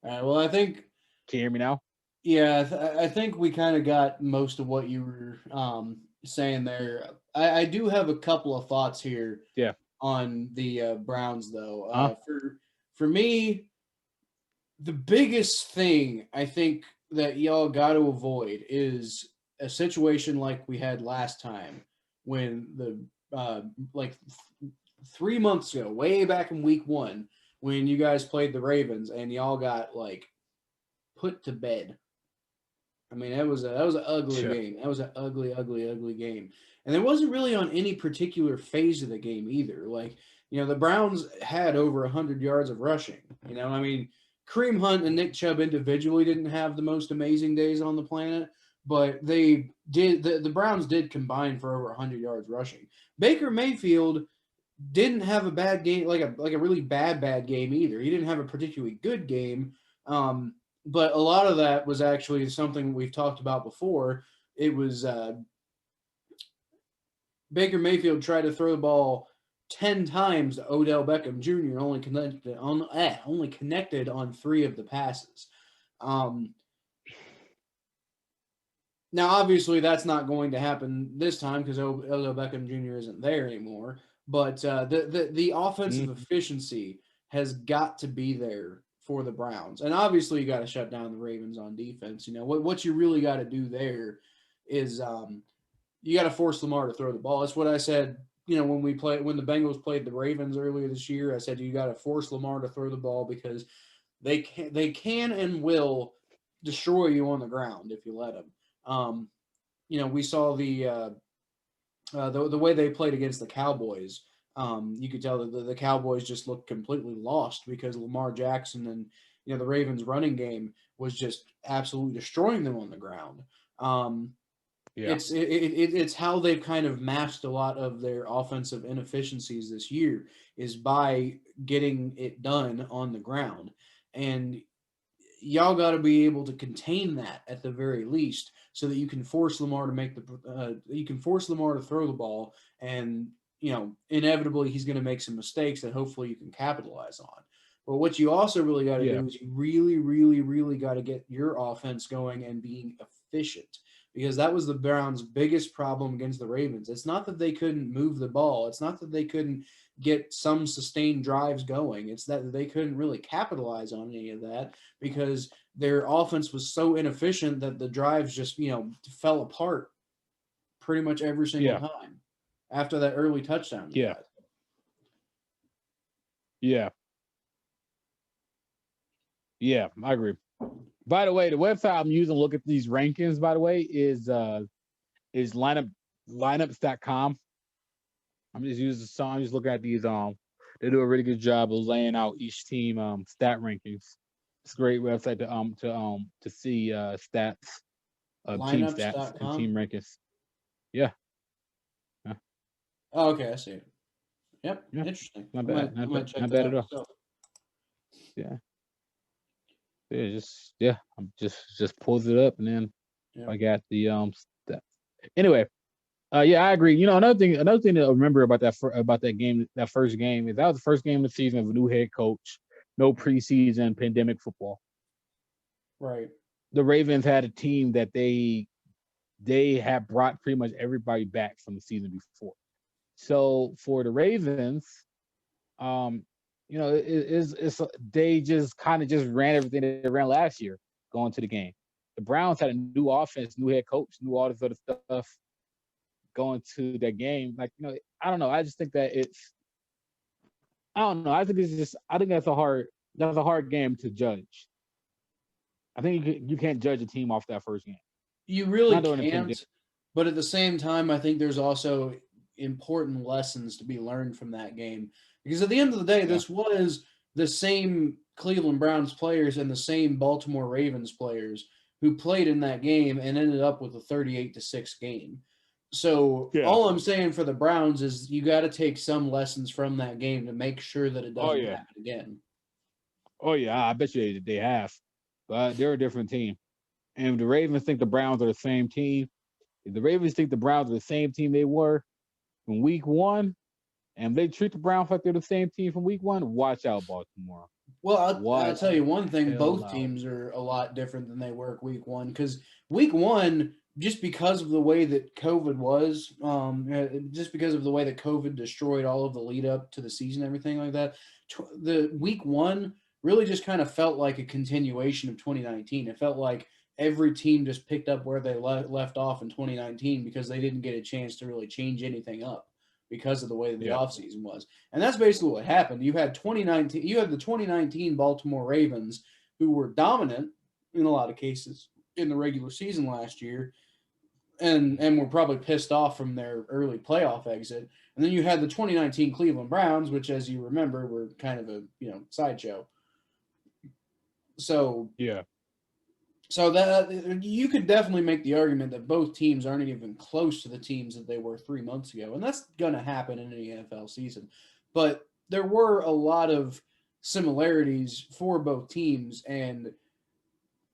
All right. Well, I think. Can you hear me now? Yeah, I think we kind of got most of what you were saying there. I do have a couple of thoughts here. Yeah. On the Browns, though. For me, the biggest thing I think that y'all got to avoid is a situation like we had last time when like 3 months ago, way back in week 1, when you guys played the Ravens and y'all got like put to bed. I mean, that was an ugly game. That was an ugly, ugly, ugly game. And it wasn't really on any particular phase of the game either. Like, the Browns had over 100 yards of rushing. I mean, Kareem Hunt and Nick Chubb individually didn't have the most amazing days on the planet, but they did. The Browns did combine for over 100 yards rushing. Baker Mayfield didn't have a bad game, like a really bad game either. He didn't have a particularly good game. But a lot of that was actually something we've talked about before. It was Baker Mayfield tried to throw the ball 10 times to Odell Beckham Jr. only connected on 3 of the passes. Now, obviously, that's not going to happen this time because Odell Beckham Jr. isn't there anymore. But the offensive efficiency has got to be there for the Browns. And obviously you got to shut down the Ravens on defense. What you really got to do there is you got to force Lamar to throw the ball. That's what I said, when the Bengals played the Ravens earlier this year. I said you got to force Lamar to throw the ball because they can and will destroy you on the ground if you let them. We saw the way they played against the Cowboys. You could tell that the Cowboys just looked completely lost because Lamar Jackson and the Ravens running game was just absolutely destroying them on the ground. It's how they've kind of masked a lot of their offensive inefficiencies this year is by getting it done on the ground, and y'all got to be able to contain that at the very least, so that you can force Lamar to throw the ball, and inevitably he's going to make some mistakes that hopefully you can capitalize on. But what you also really got to do is you really, really, really got to get your offense going and being efficient, because that was the Browns' biggest problem against the Ravens. It's not that they couldn't move the ball. It's not that they couldn't get some sustained drives going. It's that they couldn't really capitalize on any of that because their offense was so inefficient that the drives just, fell apart pretty much every single time after that early touchdown. Yeah, I agree. By the way, the website I'm using to look at these rankings, by the way, is lineups.com. I'm just looking at these. They do a really good job of laying out each team stat rankings. It's a great website to see stats of team stats and team rankings. Yeah. Oh, okay, I see it. Yep. Yeah. Interesting. Not bad. Not bad at all. Yeah. I'm just pulls it up and then I got the stats. Anyway, I agree. Another thing to remember about that game, that first game, is that was the first game of the season of a new head coach, no preseason, pandemic football. Right. The Ravens had a team that they had brought pretty much everybody back from the season before. So for the Ravens, they just kind of just ran everything they ran last year going to the game. The Browns had a new offense, new head coach, new all this other stuff going to that game. Like, I don't know. I just think that I don't know. I think that's a hard game to judge. I think you can't judge a team off that first game. You really can't. But at the same time, I think there's also important lessons to be learned from that game. Because at the end of the day, this was the same Cleveland Browns players and the same Baltimore Ravens players who played in that game and ended up with a 38-6 game. So all I'm saying for the Browns is you got to take some lessons from that game to make sure that it doesn't happen again. Oh, yeah, I bet you they have. But they're a different team. And if the Ravens think the Browns are the same team, if the Ravens think the Browns are the same team they were from week 1, and they treat the Browns like they're the same team from week 1, watch out, Baltimore. Well, I'll tell you one thing. Both teams are a lot different than they were week 1. Because week 1, just because of the way that COVID was, just because of the way that COVID destroyed all of the lead up to the season, everything like that, the week 1 really just kind of felt like a continuation of 2019. It felt like every team just picked up where they left off in 2019 because they didn't get a chance to really change anything up because of the way the offseason was. And that's basically what happened. You had the 2019 Baltimore Ravens, who were dominant in a lot of cases in the regular season last year, and were probably pissed off from their early playoff exit. And then you had the 2019 Cleveland Browns, which, as you remember, were kind of a sideshow. So So that you could definitely make the argument that both teams aren't even close to the teams that they were 3 months ago, and that's going to happen in any NFL season. But there were a lot of similarities for both teams, and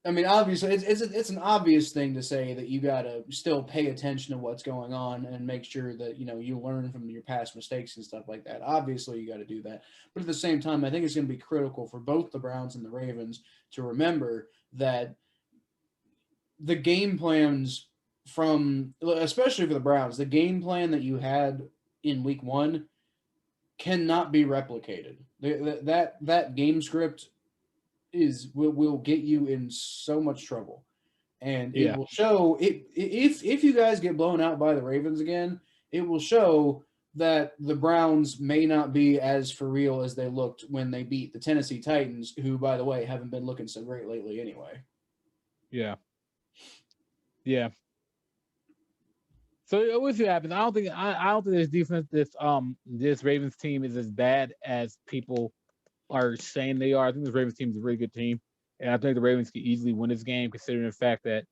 I mean, obviously, it's an obvious thing to say that you got to still pay attention to what's going on and make sure that you learn from your past mistakes and stuff like that. Obviously, you got to do that, but at the same time, I think it's going to be critical for both the Browns and the Ravens to remember that the game plans especially for the Browns, the game plan that you had in week 1 cannot be replicated. That game script will get you in so much trouble, and it will show if you guys get blown out by the Ravens again, it will show that the Browns may not be as for real as they looked when they beat the Tennessee Titans, who, by the way, haven't been looking so great lately anyway. Yeah. So we'll see what happens. I don't think this defense, this Ravens team is as bad as people are saying they are. I think this Ravens team is a really good team, and I think the Ravens can easily win this game, considering the fact that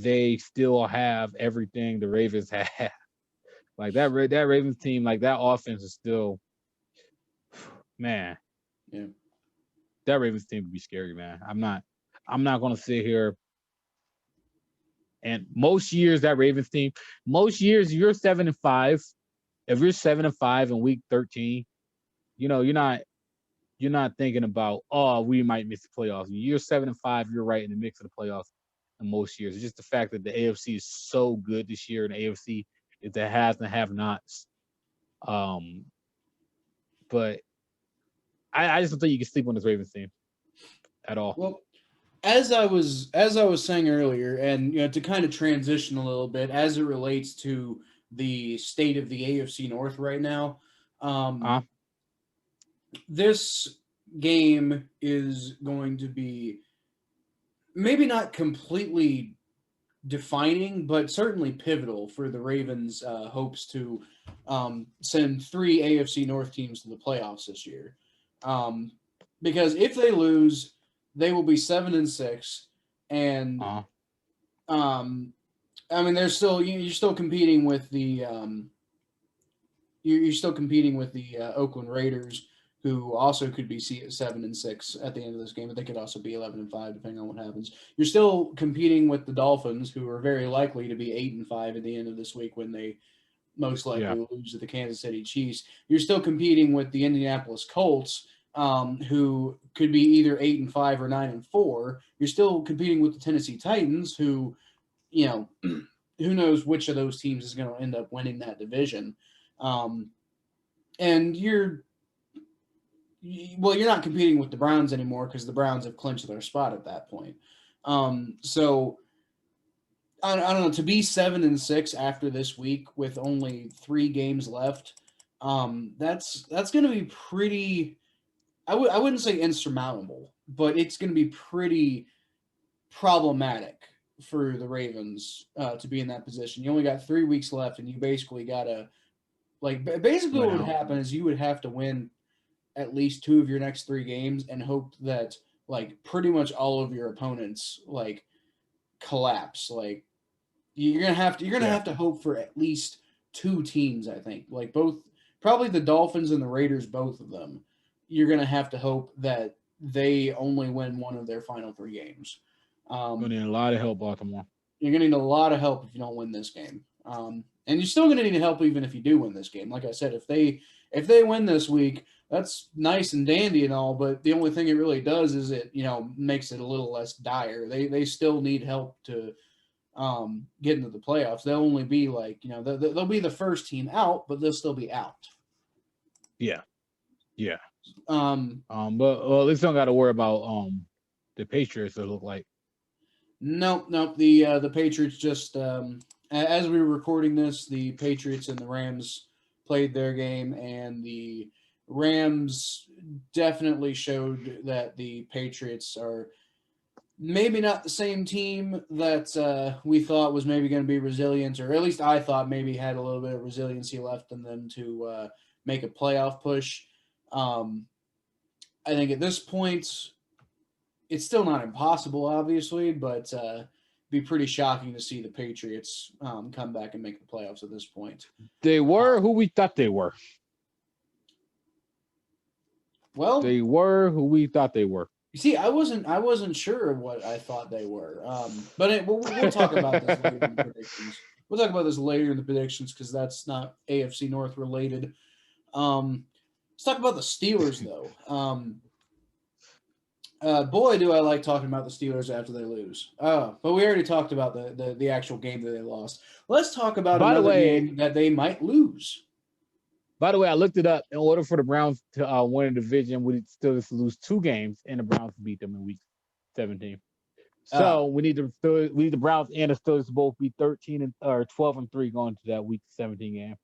they still have everything the Ravens have. Like that Ravens team, like that offense is still, man. Yeah. That Ravens team would be scary, man. I'm not gonna sit here. And most years, that Ravens team, most years, you're 7-5. If you're 7-5 in week 13, you're not thinking about, oh, we might miss the playoffs. You're 7-5, you're right in the mix of the playoffs in most years. It's just the fact that the AFC is so good this year, and the AFC is the has and have-nots. But I just don't think you can sleep on this Ravens team at all. Well, as I was saying earlier, and to kind of transition a little bit as it relates to the state of the AFC North right now, this game is going to be maybe not completely defining, but certainly pivotal for the Ravens' hopes to send 3 AFC North teams to the playoffs this year. Because if they lose, they will be 7-6, and I mean, you're still competing with the Oakland Raiders, who also could be 7-6 at the end of this game, but they could also be 11-5 depending on what happens. You're still competing with the Dolphins, who are very likely to be 8-5 at the end of this week when they most likely lose to the Kansas City Chiefs. You're still competing with the Indianapolis Colts, who could be either 8-5 or 9-4. You're still competing with the Tennessee Titans, who, who knows which of those teams is going to end up winning that division. And you're not competing with the Browns anymore because the Browns have clinched their spot at that point. So I don't know, to be 7-6 after this week with only 3 games left, that's going to be pretty. I wouldn't say insurmountable, but it's going to be pretty problematic for the Ravens to be in that position. You only got 3 weeks left, and you basically got to what would happen is you would have to win at least 2 of your next 3 games and hope that pretty much all of your opponents collapse. You're gonna have to hope for at least 2 teams. I think probably the Dolphins and the Raiders, both of them. You're going to have to hope that they only win 1 of their final 3 games. You're going to need a lot of help, Baltimore. You're going to need a lot of help if you don't win this game. And you're still going to need help even if you do win this game. Like I said, if they win this week, that's nice and dandy and all, but the only thing it really does is it, makes it a little less dire. They still need help to get into the playoffs. They'll only be they'll be the first team out, but they'll still be out. Yeah. But at least don't got to worry about the Patriots. It look like. Nope. The Patriots just as we were recording this, the Patriots and the Rams played their game, and the Rams definitely showed that the Patriots are maybe not the same team that we thought was maybe going to be resilient, or at least I thought maybe had a little bit of resiliency left in them to make a playoff push. I think at this point, it's still not impossible, obviously, but be pretty shocking to see the Patriots come back and make the playoffs at this point. They were who we thought they were. Well, they were who we thought they were. You see, I wasn't sure of what I thought they were. But we'll talk about this later in the predictions. We'll talk about this later in the predictions because that's not AFC North related. Let's talk about the Steelers, though. Boy, do I like talking about the Steelers after they lose. But we already talked about the actual game that they lost. Let's talk about another game that they might lose. By the way, I looked it up. In order for the Browns to win a division, we still have to lose 2 games, and the Browns to beat them in Week 17. So we need the Browns and the Steelers to both be 12-3 going to that Week 17 game,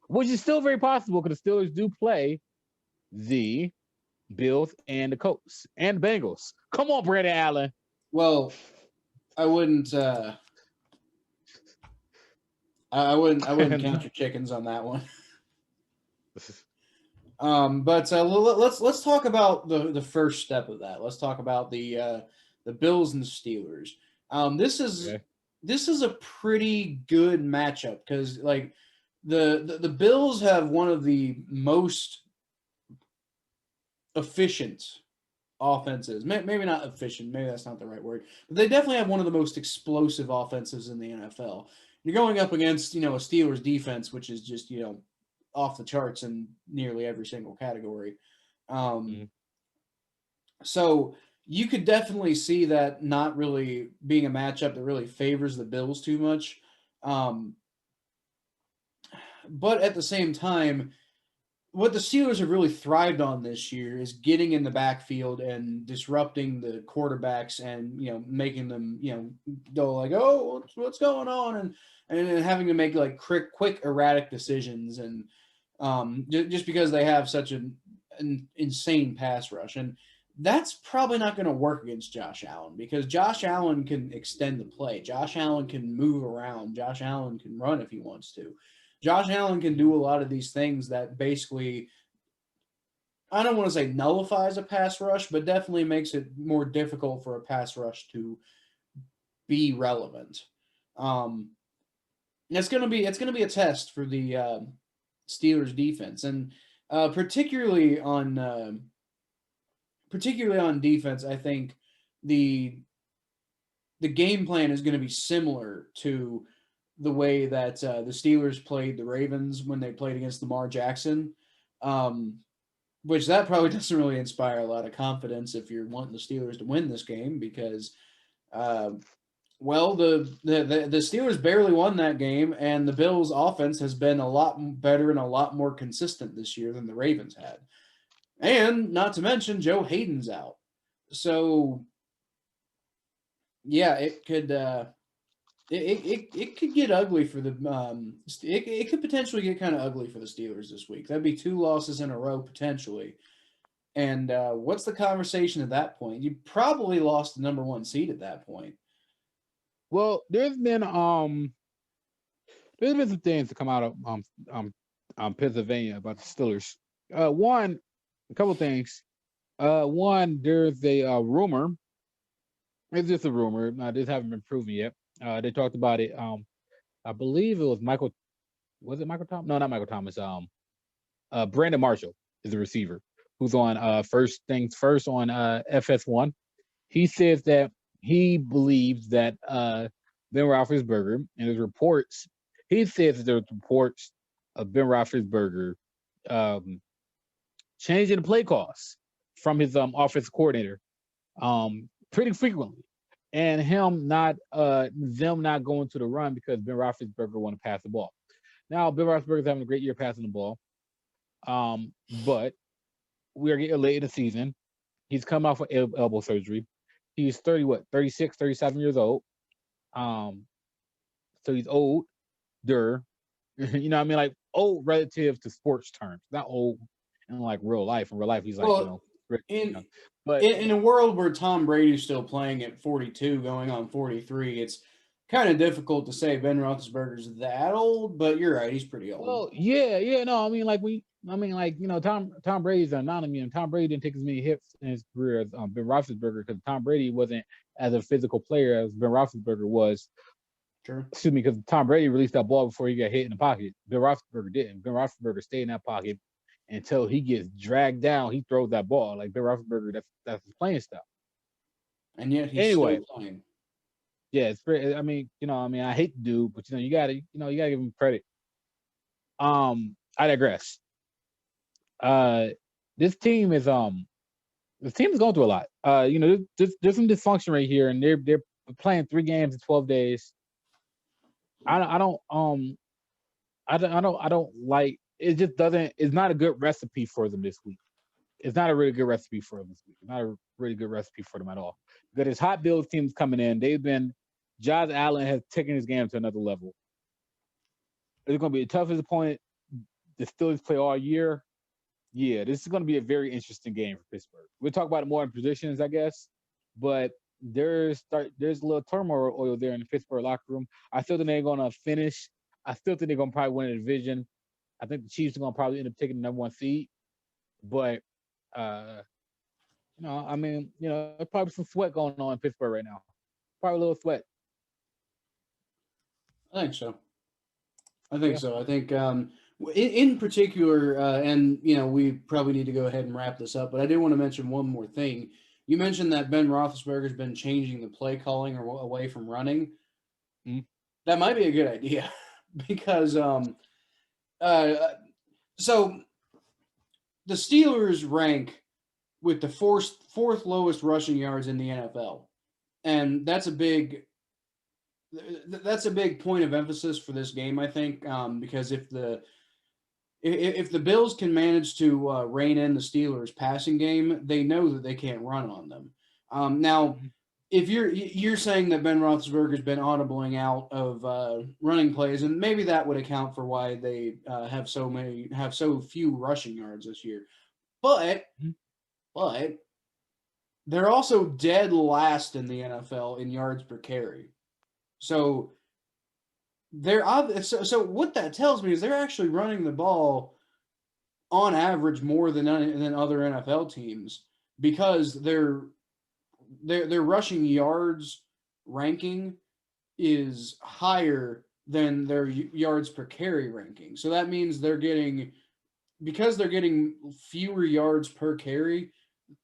which is still very possible because the Steelers do play the Bills and the Colts and the Bengals. Come on, Brandon Allen. Well, I wouldn't count your chickens on that one. But let's talk about the first step of that. Let's talk about the Bills and the Steelers. This is a pretty good matchup because like the Bills have one of the most efficient offenses. Maybe not efficient. Maybe that's not the right word. But they definitely have one of the most explosive offenses in the NFL. You're going up against a Steelers defense, which is just off the charts in nearly every single category. So you could definitely see that not really being a matchup that really favors the Bills too much. But at the same time, what the Steelers have really thrived on this year is getting in the backfield and disrupting the quarterbacks and, making them, go like, oh, what's going on? And having to make like quick erratic decisions and, just because they have such an insane pass rush. And that's probably not going to work against Josh Allen because Josh Allen can extend the play. Josh Allen can move around. Josh Allen can run if he wants to. Josh Allen can do a lot of these things that basically, I don't want to say nullifies a pass rush, but definitely makes it more difficult for a pass rush to be relevant. It's going to be a test for the Steelers defense, and particularly on defense, I think the game plan is going to be similar to the way that the Steelers played the Ravens when they played against Lamar Jackson, which that probably doesn't really inspire a lot of confidence if you're wanting the Steelers to win this game because, the Steelers barely won that game, and the Bills' offense has been a lot better and a lot more consistent this year than the Ravens had. And not to mention, Joe Hayden's out. So, yeah, it could it could get ugly for the it could potentially get kind of ugly for the Steelers this week. That'd be 2 losses in a row potentially. And what's the conversation at that point? You probably lost the number 1 seed at that point. Well, there's been some things to come out of Pennsylvania about the Steelers. One, a couple things. One, there's a rumor. It's just a rumor. This haven't been proven yet. They talked about it. I believe it was Michael. Was it Michael Thomas? No, not Michael Thomas. Brandon Marshall is the receiver who's on First Things First on FS1. He says that he believes that Ben Roethlisberger and his reports. He says that there's reports of Ben Roethlisberger changing the play calls from his offensive coordinator pretty frequently. And them not going to the run because Ben Roethlisberger want to pass the ball. Now, Ben Roethlisberger's having a great year passing the ball, but we are getting late in the season. He's come off of elbow surgery. He's 36, 37 years old. So he's older. You know what I mean? Like old relative to sports terms, not old in like real life. In real life, he's like, Well, you in know. But in a world where Tom Brady's still playing at 42, going on 43, it's kind of difficult to say Ben Roethlisberger's that old, but you're right, he's pretty old. well, yeah, no, I mean, Tom Brady's an anomaly, and Tom Brady didn't take as many hits in his career as Ben Roethlisberger, because Tom Brady wasn't as a physical player as Ben Roethlisberger was. Sure. Excuse me, because Tom Brady released that ball before he got hit in the pocket. Ben Roethlisberger didn't. Ben Roethlisberger stayed in that pocket until he gets dragged down. He throws that ball. Like Ben Roethlisberger, that's his playing style. And yet he's Anyway, still playing. yeah, it's pretty. I mean, I hate the dude, but you gotta give him credit. I digress. This team is going through a lot. There's some dysfunction right here, and they're playing 3 games in 12 days. I don't like it. Just doesn't. It's not a good recipe for them this week. It's not a really good recipe for them this week. It's not a really good recipe for them at all. Because this hot Bills team's coming in. Josh Allen has taken his game to another level. It's going to be the toughest opponent the Steelers play all year. Yeah, this is going to be a very interesting game for Pittsburgh. We'll talk about it more in positions, I guess. But there's a little turmoil there in the Pittsburgh locker room. I still think they're going to finish. I still think they're going to probably win the division. I think the Chiefs are going to probably end up taking the number 1 seed. But, there's probably some sweat going on in Pittsburgh right now. Probably a little sweat. I think so. I think in particular, and we probably need to go ahead and wrap this up, but I did want to mention one more thing. You mentioned that Ben Roethlisberger's been changing the play calling or away from running. Mm-hmm. That might be a good idea because so the Steelers rank with the fourth lowest rushing yards in the NFL, and that's a big point of emphasis for this game, I think, because if the Bills can manage to rein in the Steelers' passing game, they know that they can't run on them. Now, if you're saying that Ben Roethlisberger's been audibling out of running plays, and maybe that would account for why they have so few rushing yards this year, but they're also dead last in the NFL in yards per carry. So so what that tells me is they're actually running the ball on average more than other NFL teams, because their rushing yards ranking is higher than their yards per carry ranking. So that means because they're getting fewer yards per carry,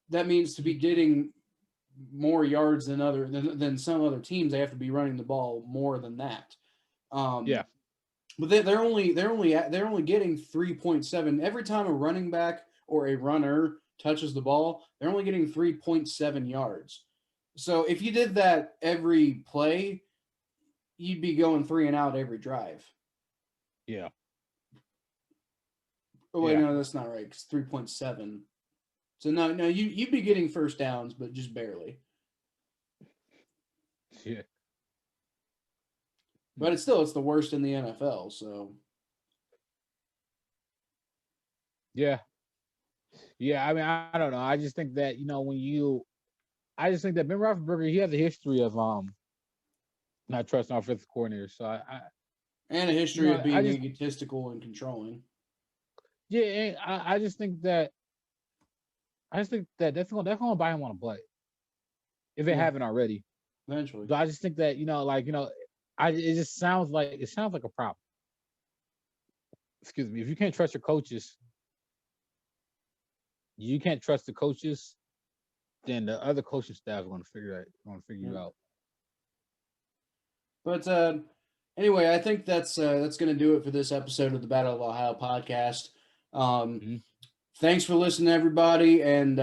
that means to be getting more yards than some other teams, they have to be running the ball more than that. Yeah. But they're only getting 3.7 every time a running back or a runner touches the ball. They're only getting 3.7 yards. So if you did that every play, you'd be going 3 and out every drive. Yeah. Oh wait, no, that's not right. It's 3.7. So no, you'd be getting first downs, but just barely. Yeah. But it's the worst in the NFL. So. Yeah. Yeah. I mean, I don't know. I just think that I just think that Ben Roethlisberger, he has a history of not trusting offensive coordinators. So and a history of being egotistical and controlling. Yeah, and I just think that that's going to buy him on a butt if they haven't already. Eventually. So I just think that it just sounds like a problem. Excuse me. If you can't trust your coaches, you can't trust the coaches, then the other coaching staff is going to figure you out. But anyway, I think that's going to do it for this episode of the Battle of Ohio podcast. Thanks for listening, everybody, and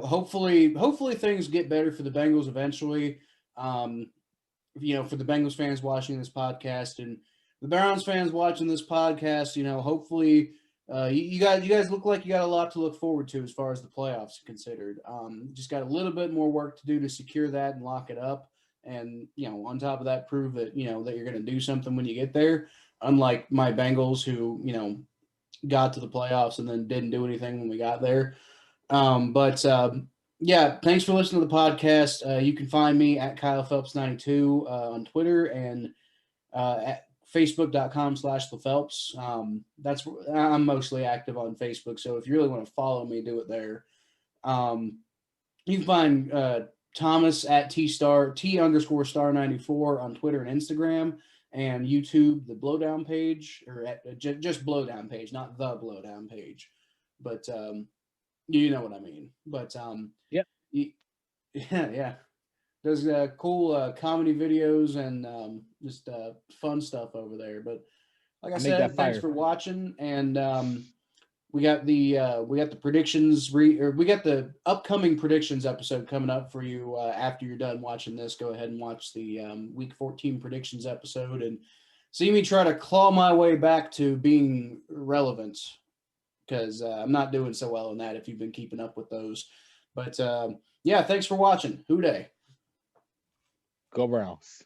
hopefully things get better for the Bengals eventually. For the Bengals fans watching this podcast and the Browns fans watching this podcast, hopefully You guys look like you got a lot to look forward to as far as the playoffs are considered. Just got a little bit more work to do to secure that and lock it up. And, on top of that, prove that, that you're going to do something when you get there. Unlike my Bengals who, got to the playoffs and then didn't do anything when we got there. Yeah, thanks for listening to the podcast. You can find me at Kyle Phelps 92 on Twitter and at facebook.com/LaPhelps. I'm mostly active on Facebook, so if you really want to follow me, do it there. You can find Thomas at T_star94 on Twitter and Instagram, and YouTube, the Blowdown page, or just Blowdown page, not the Blowdown page, but you know what I mean. But Yep. Yeah. Does cool comedy videos and just fun stuff over there. But like I said, thanks for watching. And we got the predictions we got the upcoming predictions episode coming up for you after you're done watching this. Go ahead and watch the week 14 predictions episode and see me try to claw my way back to being relevant, because I'm not doing so well in that if you've been keeping up with those. But yeah, thanks for watching. Hoo day. Go Browns.